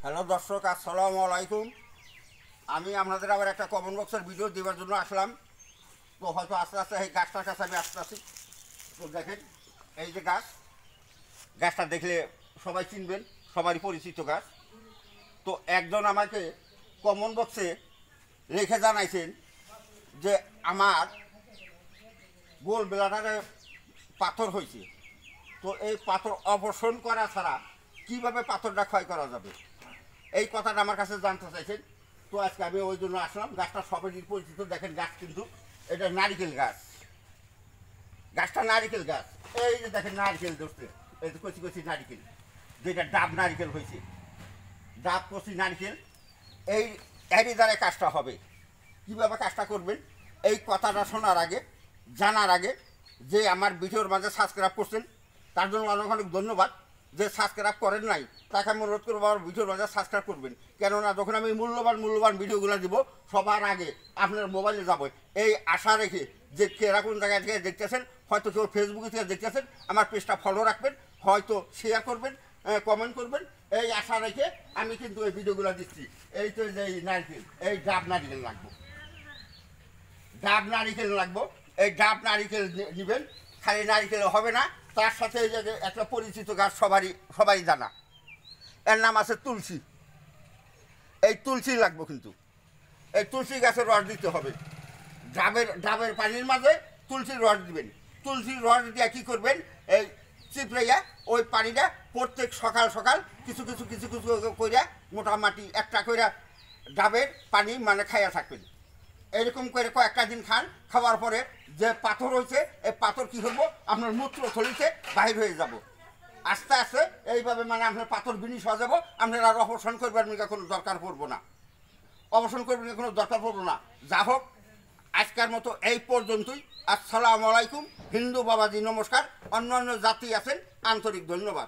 Hello দর্শক, আসসালামু আলাইকুম। আমি আপনাদের আবার একটা কমেন্ট বক্সের ভিডিও দেওয়ার জন্য আসলাম। তো হয়তো আস্তে আস্তে এই গাছটার কাছে আমি আসতেছি। তো দেখেন, এই যে গাছটা দেখলে সবাই চিনবেন, সবারই পরিচিত গাছ। তো একজন আমাকে কমেন্ট বক্সে লিখে জানাইছেন যে আমার গোল ব্লাডারে পাথর হয়েছে। তো এই পাথর অপারেশন করা ছাড়া কীভাবে পাথরটা ক্ষয় করা যাবে, এই কথাটা আমার কাছে জানতে চাইছেন। তো আজকে আমি ওই জন্য আসলাম। গাছটা সবাই পরিচিত। দেখেন গাছ, কিন্তু এটা নারিকেল গাছ। গাছটা নারিকেল গাছ। এই যে দেখেন নারিকেল ধরছে, এই যে কচি কচি নারিকেল, যেটা ডাব নারিকেল হয়েছে, ডাব কচি নারিকেল। এই এরই দ্বারা কাজটা হবে। কীভাবে কাজটা করবেন এই কথাটা শোনার আগে, জানার আগে, যে আমার ভিডিওর মাঝে সাবস্ক্রাইব করছেন তার জন্য অনেক অনেক ধন্যবাদ। যে সাবস্ক্রাইব করেন নাই তাকে আমি অনুরোধ করবো আমার ভিডিওর মাঝে সাবস্ক্রাইব করবেন। কেননা যখন আমি মূল্যবান ভিডিওগুলো দিব সবার আগে আপনার মোবাইলে যাবো, এই আশা রেখে যে কেরা কোন জায়গা থেকে দেখতেছেন, হয়তো কেউ ফেসবুকে থেকে দেখতেছেন, আমার পেজটা ফলো রাখবেন, হয়তো শেয়ার করবেন, কমেন্ট করবেন। এই আশা রেখে আমি কিন্তু এই ভিডিওগুলো দিচ্ছি। এই তো যে নারকেল, এই ডাব নারিকেল লাগবো, ডাব নারিকেল লাগবো। এই ডাব নারিকেল নেবেন। খালি নারিকেল হবে না, তার সাথে এই যে একটা পরিচিত গাছ সবাই জানা, এর নাম আছে তুলসী। এই তুলসী লাগবো, কিন্তু এই তুলসী গাছের রস দিতে হবে। ডাবের পানির মাঝে তুলসীর রস দিবেন। তুলসীর রস দিয়ে কী করবেন, এই চিপড়াইয়া ওই পানিটা প্রত্যেক সকাল সকাল কিছু কিছু কিছু কিছু কইরা মোটামুটি একটা কইরা ডাবের পানি মানে খাইয়া থাকবেন। এরকম করে কয়েকটা দিন খান। খাওয়ার পরে যে পাথর হয়েছে, এই পাথর কী করবো, আপনার মূত্রথলিতে বাহির হয়ে যাব। আস্তে আস্তে এইভাবে মানে আপনার পাথর বিনিশ হয়ে যাবো। আপনার আর অপারেশন করবার কোনো দরকার পড়বো না, অপারেশন করবেন কোনো দরকার পড়বো না। যা হোক, আজকের মতো এই পর্যন্তই। আসসালামু আলাইকুম। হিন্দু বাবাজি নমস্কার। অন্য জাতি আছেন, আন্তরিক ধন্যবাদ।